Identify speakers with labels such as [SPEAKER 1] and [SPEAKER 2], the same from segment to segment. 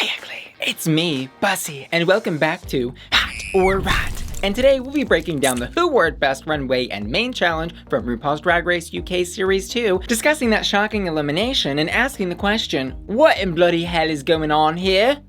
[SPEAKER 1] Exactly. It's me, Bussy, and welcome back to Hot or Rot. And today we'll be breaking down the Who Wore It Best runway and main challenge from RuPaul's Drag Race UK Series 2, discussing that shocking elimination and asking the question, what in bloody hell is going on here?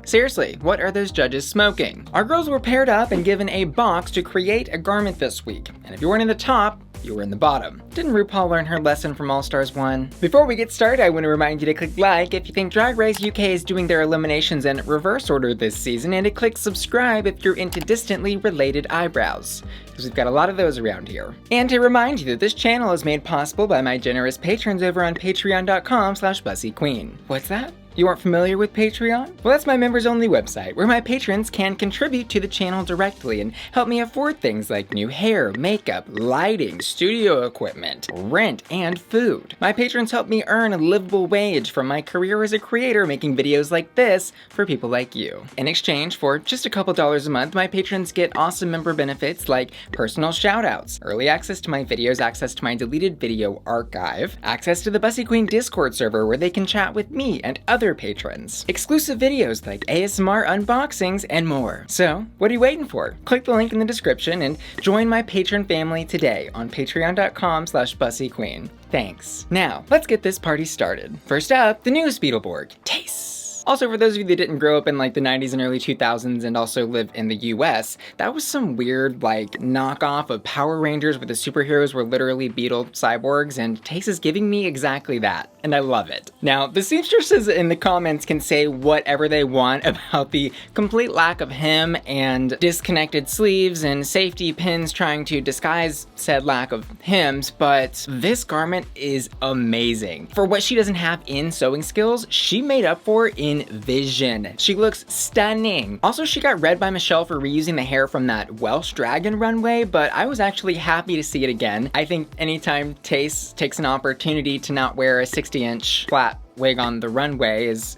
[SPEAKER 1] Seriously, what are those judges smoking? Our girls were paired up and given a box to create a garment this week, and if you weren't in the top, you were in the bottom. Didn't RuPaul learn her lesson from All Stars 1? Before we get started, I want to remind you to click like if you think Drag Race UK is doing their eliminations in reverse order this season, and to click subscribe if you're into distantly related eyebrows, because we've got a lot of those around here. And to remind you that this channel is made possible by my generous patrons over on patreon.com/Bussy Queen. What's that? You aren't familiar with Patreon? Well, that's my members-only website, where my patrons can contribute to the channel directly and help me afford things like new hair, makeup, lighting, studio equipment, rent, and food. My patrons help me earn a livable wage from my career as a creator making videos like this for people like you. In exchange for just a couple dollars a month, my patrons get awesome member benefits like personal shoutouts, early access to my videos, access to my deleted video archive, access to the Bussy Queen Discord server where they can chat with me and other patrons, exclusive videos like ASMR unboxings, and more. So, what are you waiting for? Click the link in the description and join my patron family today on patreon.com/Bussy Queen. Thanks. Now, let's get this party started. First up, the newest Beetleborg, Tayce. Also, for those of you that didn't grow up in like the 90s and early 2000s and also live in the US, that was some weird like knockoff of Power Rangers where the superheroes were literally beetle cyborgs, and Tayce is giving me exactly that, and I love it. Now, the seamstresses in the comments can say whatever they want about the complete lack of hem and disconnected sleeves and safety pins trying to disguise said lack of hems, but this garment is amazing. For what she doesn't have in sewing skills, she made up for in vision. She looks stunning. Also, she got read by Michelle for reusing the hair from that Welsh dragon runway, but I was actually happy to see it again. I think anytime Tayce takes an opportunity to not wear a 60-inch flat wig on the runway is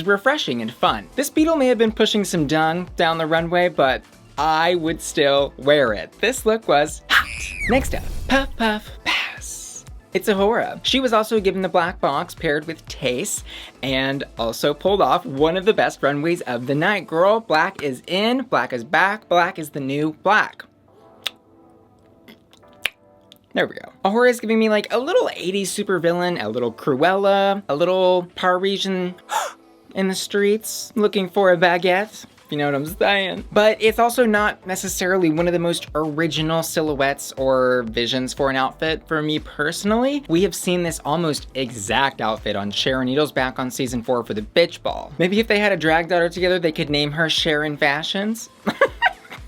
[SPEAKER 1] refreshing and fun. This beetle may have been pushing some dung down the runway, but I would still wear it. This look was hot. Next up, Puff Puff Pass. It's Ahura. She was also given the black box paired with Tayce and also pulled off one of the best runways of the night. Girl, black is in, black is back, black is the new black. There we go. Ahura is giving me like a little 80s supervillain, a little Cruella, a little Parisian in the streets looking for a baguette. You know what I'm saying? But it's also not necessarily one of the most original silhouettes or visions for an outfit for me personally. We have seen this almost exact outfit on Sharon Needles back on season 4 for the Bitch Ball. Maybe if they had a drag daughter together, they could name her Sharon Fashions.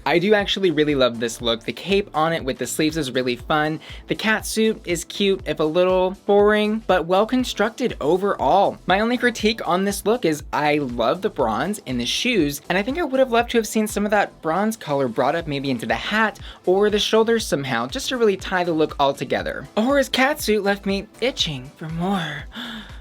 [SPEAKER 1] I do actually really love this look. The cape on it with the sleeves is really fun. The cat suit is cute, if a little boring, but well constructed overall. My only critique on this look is I love the bronze in the shoes, and I think I would have loved to have seen some of that bronze color brought up maybe into the hat or the shoulders somehow, just to really tie the look all together. Ahura's cat suit left me itching for more.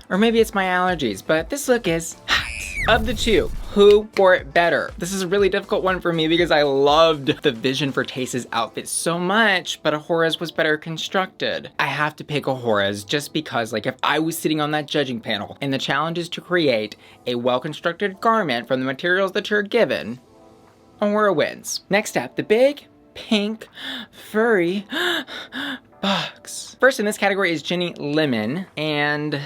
[SPEAKER 1] Or maybe it's my allergies, but this look is hot. Of the two, who wore it better? This is a really difficult one for me because I loved the vision for Tayce's outfit so much, but Ahura's was better constructed. I have to pick Ahura's just because, like, if I was sitting on that judging panel and the challenge is to create a well-constructed garment from the materials that you're given, Ahura wins. Next up, the big, pink, furry box. First in this category is Ginny Lemon, and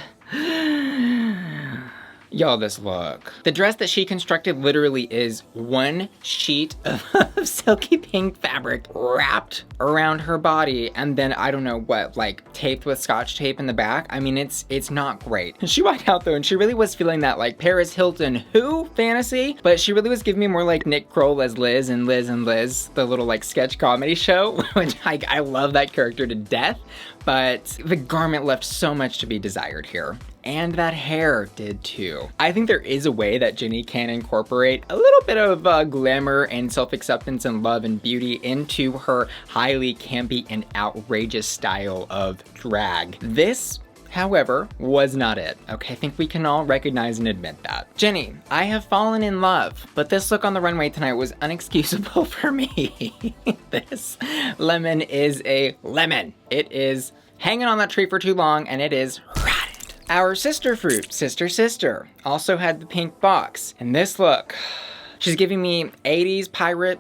[SPEAKER 1] y'all, this look. The dress that she constructed literally is one sheet of silky pink fabric wrapped around her body and then I don't know what, like taped with scotch tape in the back. I mean, it's not great. She walked out though and she really was feeling that like Paris Hilton who fantasy, but she really was giving me more like Nick Kroll as Liz and Liz and Liz, the little like sketch comedy show, which I love that character to death, but the garment left so much to be desired here. And that hair did too. I think there is a way that Ginny can incorporate a little bit of glamour and self-acceptance and love and beauty into her highly campy and outrageous style of drag. This, however, was not it. Okay, I think we can all recognize and admit that. Ginny, I have fallen in love, but this look on the runway tonight was unexcusable for me. This lemon is a lemon. It is hanging on that tree for too long and it is rotted. Our sister fruit, Sister, also had the pink box. And this look, she's giving me 80s pirate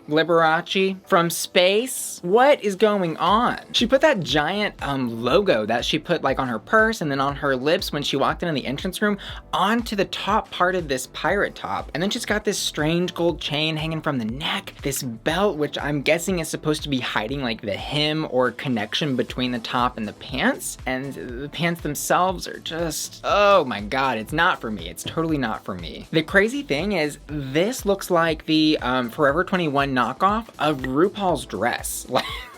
[SPEAKER 1] Liberace from space. What is going on? She put that giant logo that she put like on her purse and then on her lips when she walked into the entrance room onto the top part of this pirate top. And then she's got this strange gold chain hanging from the neck, this belt, which I'm guessing is supposed to be hiding like the hem or connection between the top and the pants. And the pants themselves are just, oh my God, it's not for me. It's totally not for me. The crazy thing is this looks like the Forever 21 knockoff of RuPaul's dress.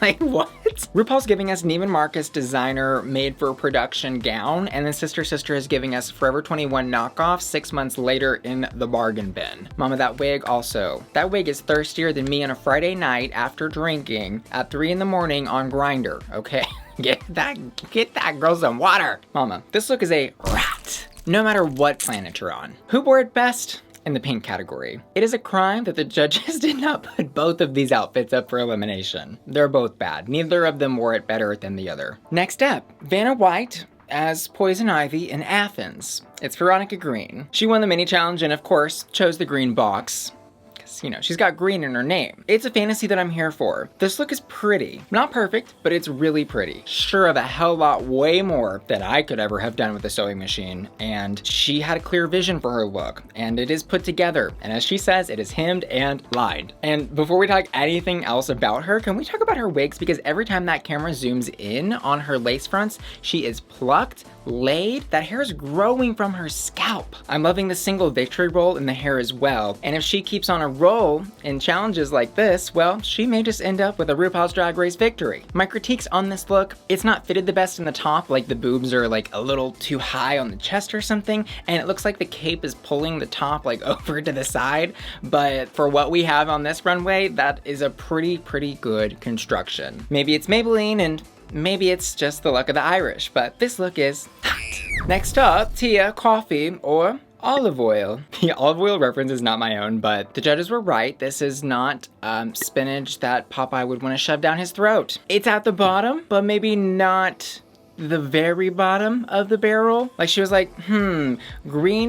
[SPEAKER 1] Like what? RuPaul's giving us Neiman Marcus designer made for production gown, and then Sister is giving us Forever 21 knockoff 6 months later in the bargain bin. Mama, that wig also. That wig is thirstier than me on a Friday night after drinking at 3 in the morning on Grindr, okay? Get that girl some water. Mama, this look is a rat, no matter what planet you're on. Who wore it best? In the pink category. It is a crime that the judges did not put both of these outfits up for elimination. They're both bad. Neither of them wore it better than the other. Next up, Vanna White as Poison Ivy in Athens. It's Veronica Green. She won the mini challenge and of course chose the green box. You know, she's got green in her name. It's a fantasy that I'm here for. This look is pretty. Not perfect, but it's really pretty. Sure of a hell lot way more than I could ever have done with a sewing machine. And she had a clear vision for her look. And it is put together. And as she says, it is hemmed and lined. And before we talk anything else about her, can we talk about her wigs? Because every time that camera zooms in on her lace fronts, she is plucked, laid. That hair is growing from her scalp. I'm loving the single victory roll in the hair as well. And if she keeps on a roll in challenges like this, well, she may just end up with a RuPaul's Drag Race victory. My critiques on this look, it's not fitted the best in the top, like the boobs are like a little too high on the chest or something, and it looks like the cape is pulling the top like over to the side, but for what we have on this runway, that is a pretty good construction. Maybe it's Maybelline and maybe it's just the luck of the Irish, but this look is hot. Next up, Tia, Kofi, or olive oil. The olive oil reference is not my own, but the judges were right. This is not spinach that Popeye would want to shove down his throat. It's at the bottom, but maybe not the very bottom of the barrel. Like she was like, green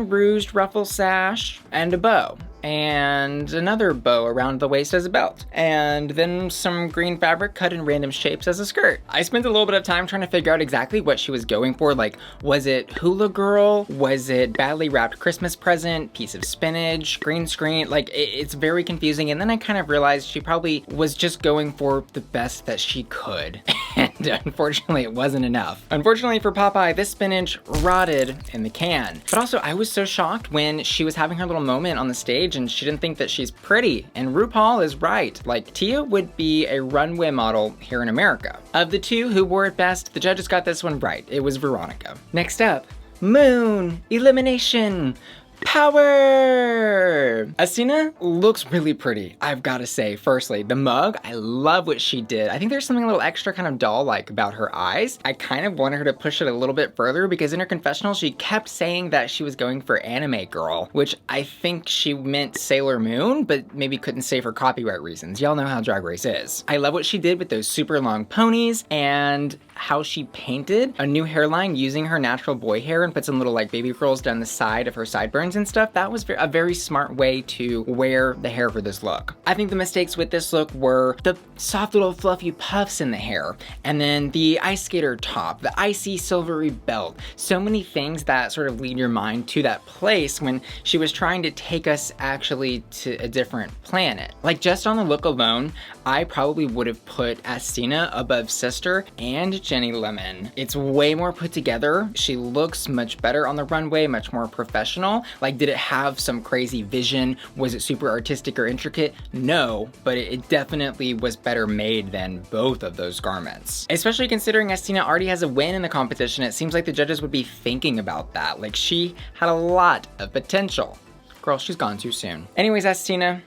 [SPEAKER 1] rouged ruffle sash and a bow. And another bow around the waist as a belt. And then some green fabric cut in random shapes as a skirt. I spent a little bit of time trying to figure out exactly what she was going for. Like, was it hula girl? Was it badly wrapped Christmas present? Piece of spinach? Green screen? Like, it's very confusing. And then I kind of realized she probably was just going for the best that she could. And unfortunately, it wasn't enough. Unfortunately for Popeye, this spinach rotted in the can. But also, I was so shocked when she was having her little moment on the stage and she didn't think that she's pretty. And RuPaul is right. Like, Tia would be a runway model here in America. Of the two who wore it best, the judges got this one right. It was Veronica. Next up, Moon, elimination. Power! Asttina looks really pretty, I've gotta say. Firstly, the mug, I love what she did. I think there's something a little extra kind of doll-like about her eyes. I kind of wanted her to push it a little bit further because in her confessional, she kept saying that she was going for anime girl, which I think she meant Sailor Moon, but maybe couldn't say for copyright reasons. Y'all know how Drag Race is. I love what she did with those super long ponies and how she painted a new hairline using her natural boy hair and put some little like baby curls down the side of her sideburns and stuff. That was a very smart way to wear the hair for this look. I think the mistakes with this look were the soft little fluffy puffs in the hair, and then the ice skater top, the icy silvery belt. So many things that sort of lead your mind to that place when she was trying to take us actually to a different planet. Like just on the look alone, I probably would have put Asttina above Sister and Ginny Lemon. It's way more put together. She looks much better on the runway, much more professional. Like, did it have some crazy vision? Was it super artistic or intricate? No, but it definitely was better made than both of those garments. Especially considering Asttina already has a win in the competition, it seems like the judges would be thinking about that. Like, she had a lot of potential. Girl, she's gone too soon. Anyways, Asttina,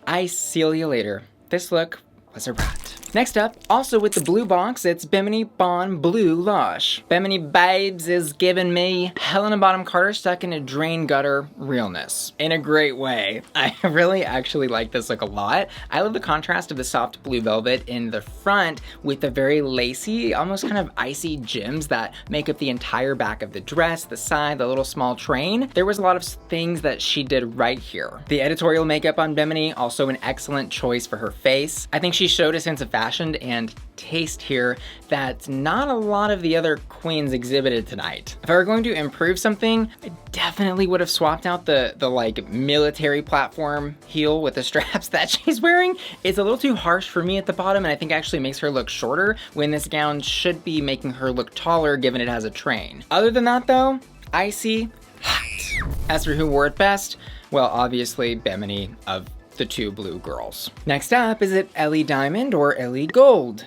[SPEAKER 1] I see you later. This look was a wrap. Next up, also with the blue box, it's Bimini Bon Boulash. Bimini Babes is giving me Helena Bonham Carter stuck in a drain gutter realness. In a great way. I really actually like this look a lot. I love the contrast of the soft blue velvet in the front with the very lacy, almost kind of icy gems that make up the entire back of the dress, the side, the little small train. There was a lot of things that she did right here. The editorial makeup on Bimini, also an excellent choice for her face. I think she showed a sense of fashion and taste here that not a lot of the other queens exhibited tonight. If I were going to improve something, I definitely would have swapped out the like military platform heel with the straps that she's wearing. It's a little too harsh for me at the bottom, and I think actually makes her look shorter when this gown should be making her look taller given it has a train. Other than that though, icy hot. As for who wore it best, well, obviously Bimini of the two blue girls. Next up, is it Ellie Diamond or Ellie Gold?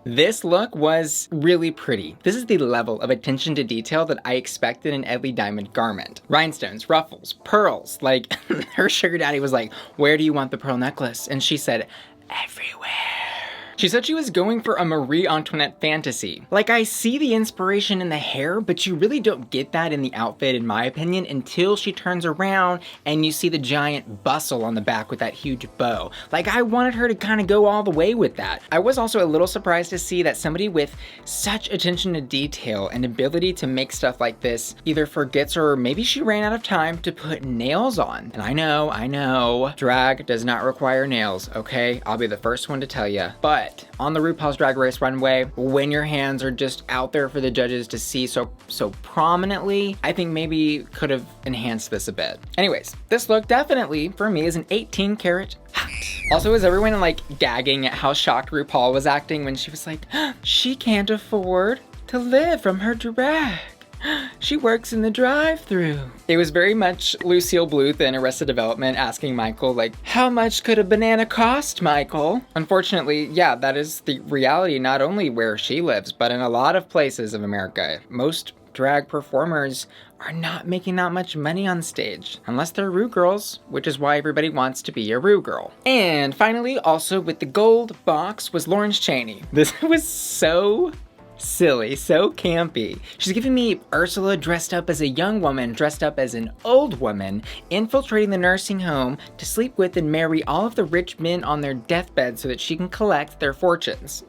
[SPEAKER 1] This look was really pretty. This is the level of attention to detail that I expected in an Ellie Diamond garment. Rhinestones, ruffles, pearls. Like, her sugar daddy was like, where do you want the pearl necklace? And she said, everywhere. She said she was going for a Marie Antoinette fantasy. Like, I see the inspiration in the hair, but you really don't get that in the outfit, in my opinion, until she turns around and you see the giant bustle on the back with that huge bow. Like, I wanted her to kind of go all the way with that. I was also a little surprised to see that somebody with such attention to detail and ability to make stuff like this either forgets or maybe she ran out of time to put nails on. And I know, drag does not require nails, okay? I'll be the first one to tell you. But on the RuPaul's Drag Race runway, when your hands are just out there for the judges to see so prominently, I think maybe could have enhanced this a bit. Anyways, this look definitely, for me, is an 18 karat hot. Also, was everyone like gagging at how shocked RuPaul was acting when she was like, she can't afford to live from her drag. She works in the drive-thru. It was very much Lucille Bluth in Arrested Development asking Michael, like, how much could a banana cost, Michael? Unfortunately, yeah, that is the reality not only where she lives, but in a lot of places of America. Most drag performers are not making that much money on stage, unless they're Ru girls, which is why everybody wants to be a Ru girl. And finally, also with the gold box, was Lawrence Chaney. This was so silly, so campy. She's giving me Ursula dressed up as a young woman, dressed up as an old woman, infiltrating the nursing home to sleep with and marry all of the rich men on their deathbed so that she can collect their fortunes.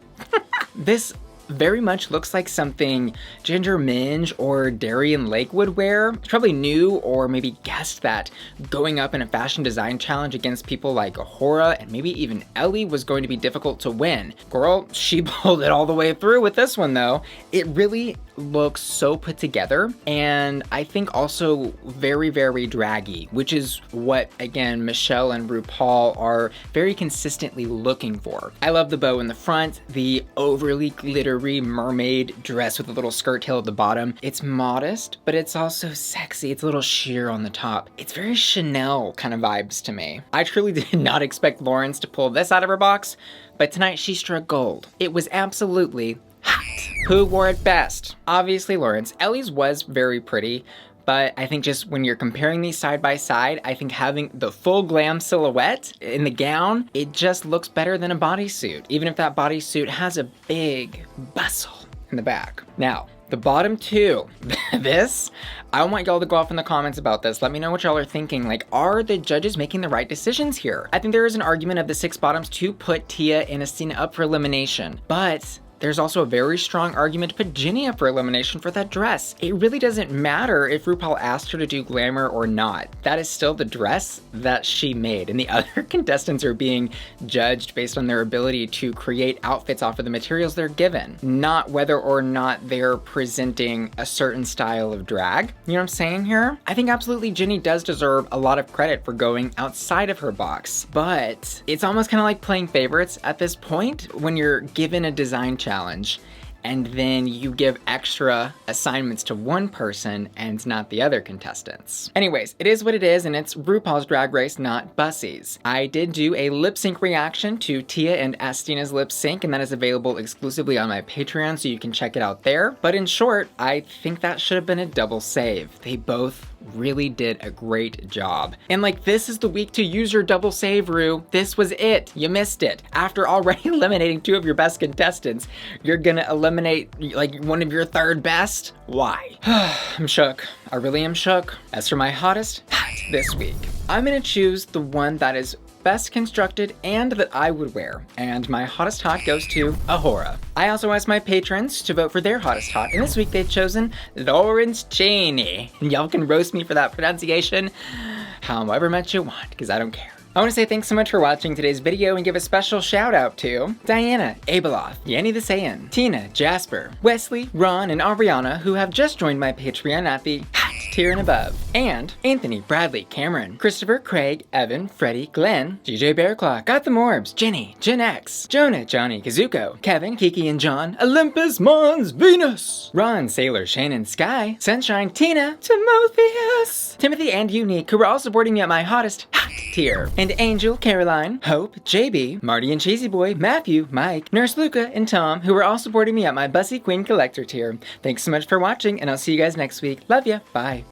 [SPEAKER 1] This very much looks like something Ginger Minge or Darian Lake would wear. She probably knew or maybe guessed that going up in a fashion design challenge against people like Ahura and maybe even Ellie was going to be difficult to win. Girl, she pulled it all the way through with this one though. It really looks so put together, and I think also very, very draggy, which is what, again, Michelle and RuPaul are very consistently looking for. I love the bow in the front, the overly glittery mermaid dress with a little skirt tail at the bottom. It's modest, but it's also sexy. It's a little sheer on the top. It's very Chanel kind of vibes to me. I truly did not expect Lawrence to pull this out of her box, but tonight she struck gold. It was absolutely hot. Who wore it best? Obviously Lawrence. Ellie's was very pretty, but I think just when you're comparing these side by side, I think having the full glam silhouette in the gown, it just looks better than a bodysuit, even if that bodysuit has a big bustle in the back. Now, the bottom two, this, I want y'all to go off in the comments about this. Let me know what y'all are thinking. Like, are the judges making the right decisions here? I think there is an argument of the 6 bottoms to put Tia and Asttina up for elimination, but there's also a very strong argument to put Ginny up for elimination for that dress. It really doesn't matter if RuPaul asked her to do glamour or not. That is still the dress that she made, and the other contestants are being judged based on their ability to create outfits off of the materials they're given, not whether or not they're presenting a certain style of drag. You know what I'm saying here? I think absolutely Ginny does deserve a lot of credit for going outside of her box, but it's almost kind of like playing favorites at this point when you're given a design challenge and then you give extra assignments to one person and not the other contestants. Anyways, it is what it is, and it's RuPaul's Drag Race, not Bussy's. I did do a lip sync reaction to Tia and Astina's lip sync, and that is available exclusively on my Patreon, so you can check it out there. But in short, I think that should have been a double save. They both really did a great job. And like, this is the week to use your double save, Ru. This was it. You missed it. After already eliminating 2 of your best contestants, you're gonna eliminate like one of your 3rd best? Why? I'm shook. I really am shook. As for my hottest hat this week, I'm gonna choose the one that is best constructed and that I would wear. And my hottest hot goes to Ahura. I also asked my patrons to vote for their hottest hot, and this week they've chosen Lawrence Chaney. And y'all can roast me for that pronunciation however much you want, because I don't care. I want to say thanks so much for watching today's video and give a special shout out to Diana, Abeloth, Yanni the Saiyan, Tina, Jasper, Wesley, Ron, and Ariana, who have just joined my Patreon at the hat tier and above, and Anthony, Bradley, Cameron, Christopher, Craig, Evan, Freddie, Glenn, GJ Bearclaw, Got the Morbs, Jenny, Gen X, Jonah, Johnny, Kazuko, Kevin, Kiki and John, Olympus, Mons, Venus, Ron, Sailor, Shannon, Sky, Sunshine, Tina, Timotheus, Timothy, and Unique, who are all supporting me at my hottest hat tier, and Angel, Caroline, Hope, JB, Marty and Cheesy Boy, Matthew, Mike, Nurse Luca, and Tom, who are all supporting me at my Bussy Queen collector tier. Thanks so much for watching, and I'll see you guys next week. Love ya. Bye.